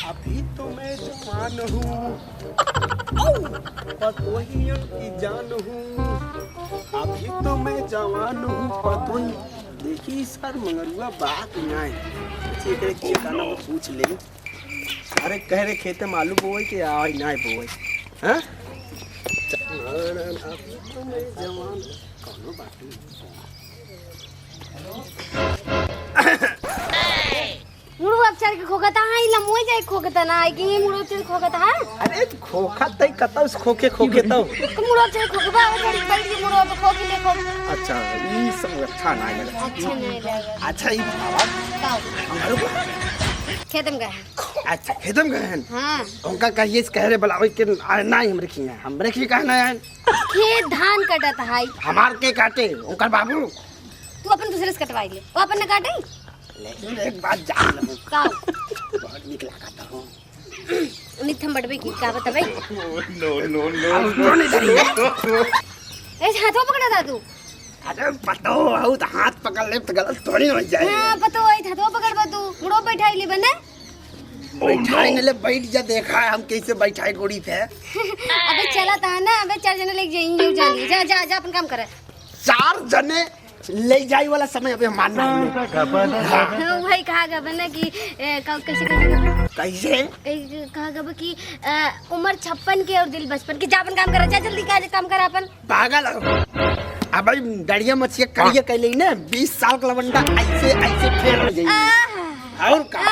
अभी तो मैं जवान हूँ, पतोहियों की जान हूँ। अभी तो मैं जवान हूँ, पतोही देखी सर मंगरुआ बात नहीं एकरे ठिकाना को पूछ ले। अरे कह रहे खेते में आलू बोए कि आज नहीं बोए हैं? अभी तो मैं जवान कौनो बात नहीं। मुड़ो अक्षर के खोखता है इला मोय जाय खोखता ना है कि ये मुड़ो अक्षर खोखता है। अरे खोखा तई कता उस खोखे खोखे तो मुड़ो अक्षर खोखबा थोड़ी बैठ के मुड़ो पे खोखी ले खो। अच्छा ये सब अच्छा ना लगा। अच्छा नहीं लगा। अच्छा ये बाबा खेतम गए। अच्छा खेतम गए हैं। हां उनका कहिए कह रहे बुलावे के नहीं हम रखी है, हम रखी कहना है खेत धान कटत है हमार के काटे उनका बाबू। तू अपन दूसरे से कटवाई ले वो अपन ने काटे। लेकिन एक बात जान लो का बहुत निक लागता हो निथम बड़बे की का बता भाई। नो नो नो नहीं धरी ए हाथों पकड़ा था तू। अरे पतो हो तो हाथ पकड़ ले तो गलत थोड़ी हो जाए। हां पतो है हाथों पकड़बा तू मुड़ो बैठाई ले बने। बैठाई ने ले बैठ जा देखा है हम कैसे बैठाई गोड़ी पे। अबे चला था ना अबे 4 जने लेके जाएंगे जानी जा जा जा अपन काम कर। 4 जने ले जाई वाला समय अभी हमार नहीं है। भाई कहा गया बना कि कैसे कहा गया कि उम्र 56 के और दिल 55 के। जापन काम कर जा जल्दी काम कर अपन पागल हो। अब भाई गड़िया मछिया करिए कहले ना 20 साल का लवंडा ऐसे ऐसे फेर हो जाई और का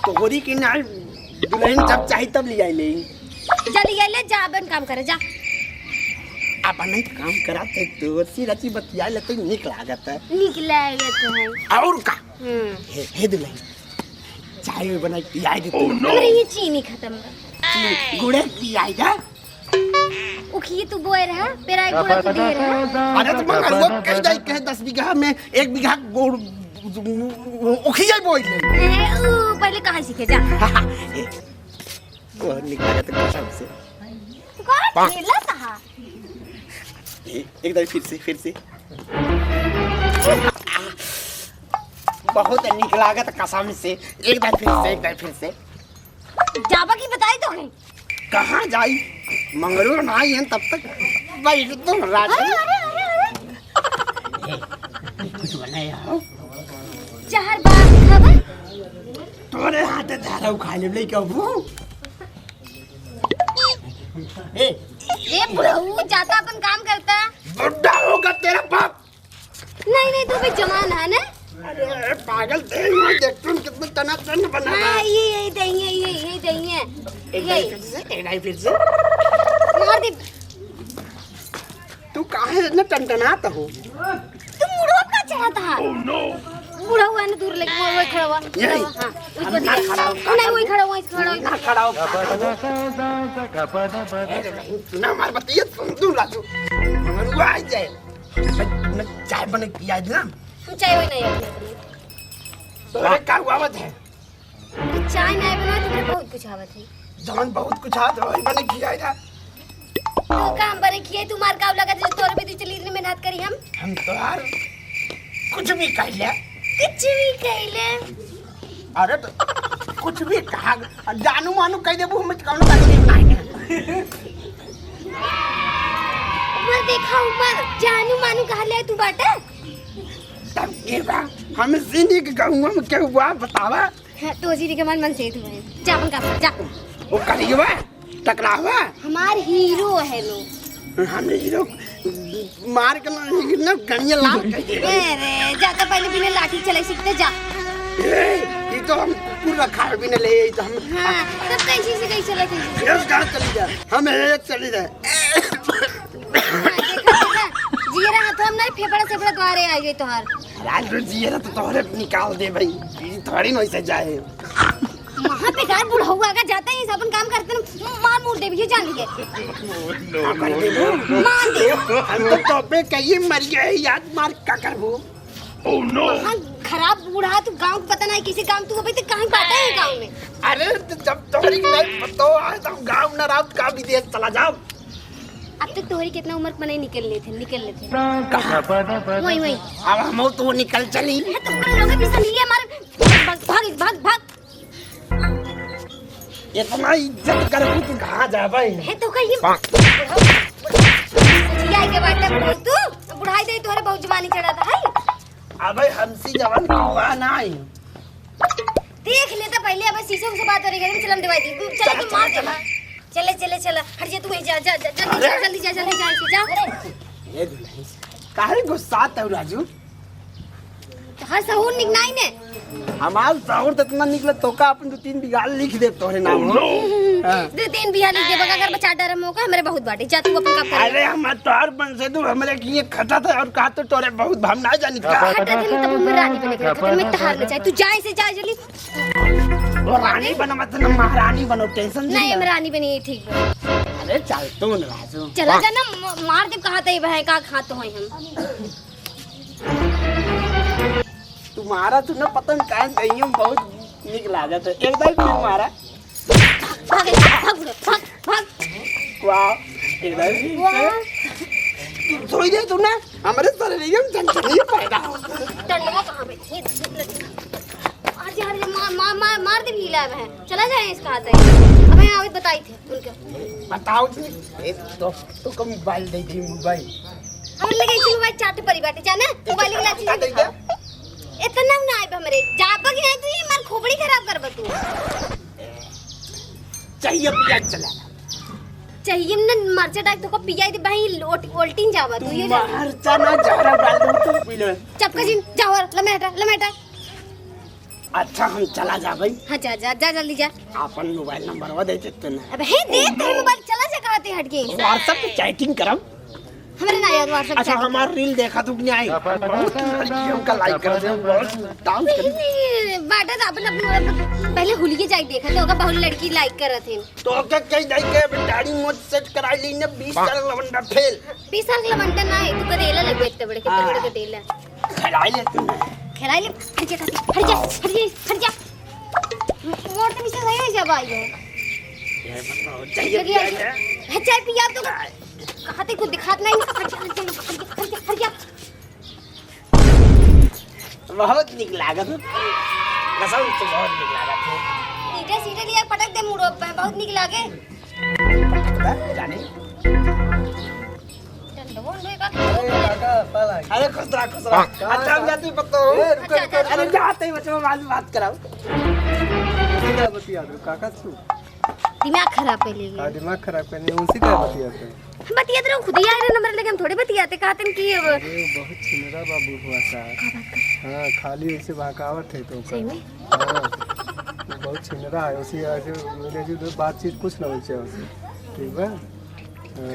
तोहरी की ना दुल्हन जब चाहे तब ले आई ले जल्दी ले जा अपन काम कर जा। अपन नहीं काम कराते तो रची रची बतिया लेते निक लागत है निकलेगा तो है और का हे दुल्हन चाय बनाई पियाई दे। अरे ये चीनी खत्म गुड़े पियाई जा उखी तू बोए रहा पेरा एक गुड़ा को दे रहा। अरे तो मंगल वो कह जाई कह 10 बीघा में 1 बीघा गुड़ उखी जाई बोई ले पहले कहां सीखे जा वो निक लागत कसम से कौन खेला था। एक बार फिर से बहुत निक लागत कसम से। एक बार फिर से जाबा की बताई तो है कहाँ जाई मंगरूर ना आई है तब तक बैठ तुम राजा कुछ बनाया हो 4 बार खाबा तोरे हाथ धारा खा ले क्या वो ए बुढ़ऊ जाता अपन काम करता बुढ़ा होगा तेरा बाप। नहीं तू भी जवान है ना। अरे पागल देख तुम कितना टनाटन बना है। हां ये दही एक फिर से मार दे। तू काहे इतना टनटनाता हो। तू मुड़वा का चाहता है। ओह नो बुढ़ा हुआ ना दूर लेके वो खड़ा हुआ। हां नहीं वही खड़ा हो ना मार बतिया सुन तू लाजू मगर आ जाए मैं चाय बना पिया दे ना। हम चाय वही नहीं है तोरे का आवत है चाय नहीं बना तो बहुत कुछ आवत है जान बहुत कुछ आ तो बने किया था तू काम बने किए तू मार का लगा तो तोर भी चली इतनी मेहनत करी हम तो यार कुछ भी कह ले अरे तो कुछ भी कहा जानू मानू कह दे वो मत कौन तकलीफ नहीं है। उमर देखा उमर जानू मानू कहा ले तू बाटा तब के बा हम जिंदगी के गांव में क्या हुआ बतावा। तो जी के मन से तू है जा अपन का जा वो करिएवा टकरावा हमार हीरो है लो हम हीरो मार के ना गनिया लाल अरे जाता पहले बिना लाठी चले सीखते जा। ये तो हम पूरा खा भी न ले तो हम हां तब कैसे से कैसे चले थे यस कहां चली जा हम एक चली जाए जीरा हाथ हम नहीं फेफड़ा से द्वारे आ गए तोहार राज जीरा तो तोहरे निकाल दे भाई थोड़ी नहीं से जाए वहां पे गार बुढ़ा हुआ का जाता है अपन काम करते मार मुड़ दे भी जान लिए मार दे हम तो टॉपे कहीं मर गए याद मार का करबो। ओह नो खराब बूढ़ा तू गांव पता नहीं किसी काम तू अभी तक कहां पाता है गांव में। अरे जब तोहरी नहीं तो आज हम गांव न रात का विदेश चला जाओ। अब तक तोहरी कितना उम्र में नहीं निकल लेते वही अब हम तो निकल चली तो पूरे लोग पीछे लिए हमारे भाग इतना इज्जत करके तू कहाँ जा भाई? है तो कहीं जिया के बाटे तू बुढ़ाई दे तोरे बहुत जवानी चढ़ा था है। अबे हमसी जवान हुआ नहीं। देख ले तो पहले अब शीशे से बात हो रही है चल हम दवाई दी चल तू मार दे चले चले चला हट जा तू जा जा जल्दी जा ये दुल्हन काहे गुस्सा है राजू? हर सहूर निकनाई ने हमार सहूर तो इतना निकले तो का अपन 2-3 बीघा लिख दे तोरे नाम। हां 2-3 बीघा लिख दे बगा अगर बचा डर मौका हमरे बहुत बाटे जा तू अपन का कर। अरे हम तोर बन से तू हमरे की ये खटा था और कहा तो तोरे बहुत भाव ना जानी का खटा थे तब मैं रानी बने के मैं तहार में चाहे तू जाए से जा जल्दी। वो रानी बनो मत ना महारानी बनो टेंशन नहीं मैं रानी बनी ठीक है। अरे चल तू न राजू चला जा ना मार दे कहा थे बह का खा तो है हम तुम्हारा तू ना पता नहीं काहे कहीं बहुत निक लागत है एकदम तुम्हारा भाग वाह एकदम सोई दे तू ना हमारे शरीर में चंचली पैदा टंडवा कहां पे आज यार मार दे भीला है चला जाए इसका हाथ है अब मैं अभी बताई थे उनके बताओ तो कम मोबाइल दे दी मोबाइल हम लगे इसी मोबाइल चाट परी बाटे जाना मोबाइल के लाची इतना ना आए हमरे जाबक नहीं तू ये मार खोपड़ी खराब कर तू चाहिए पिया चला चाहिए ना मरचा डाक तो को पिया दे भाई उल्टीन जावा तू ये मरचा ना जहरा डाल दो तू पी ले चपका जी जावर लमेटा अच्छा हम चला जा भाई। हां जा जल्दी जा अपन मोबाइल नंबर वा दे देते ना अबे हे दे तेरे मोबाइल चला जा कहते हट के व्हाट्सएप पे चैटिंग करम हमरे ना यार व्हाट्सएप अच्छा हमार रील देखा तू नहीं आई बहुत लड़कियों का लाइक कर दे बहुत डांस कर बाटा अपन पहले हुलिये जाई देखा तो होगा बहुत लड़की लाइक करत है तो क्या कह जाई के दाढ़ी मोच सेट कराई ली ने 20 साल लवंडा फेल 20 साल लवंडा ना है तू कदेला लग बेटे बड़े कितने बड़े कदेला खिलाई ले तू खिलाई ले हट जा मोर तो मिसे गए जब आई है ये बताओ चाहिए है चाय पिया तो कहते कुछ दिखात नहीं हट जा बहुत निक लागत कसम से बहुत निक लागत है ईटा सीटे लिया पटक दे मुड़ो पे बहुत निक लागे जाने डंडो लोए का अरे खुसरा अच्छा हम जाती पत्तो अरे जाते ही बच्चों बात कराओ क्या बतिया दो काका तू दिमाग खराब है ले दिमाग खराब करने उसी का बतिया दो बतिया तो खुद ही आए नंबर लेके हम थोड़े बतियाते कहते हैं कि बहुत छिनरा बाबू हुआ सा हाँ खाली ऐसे बहकावत है तो सही में हाँ बहुत छिनरा है उसी ऐसे मिले जो बातचीत कुछ ना हो ठीक है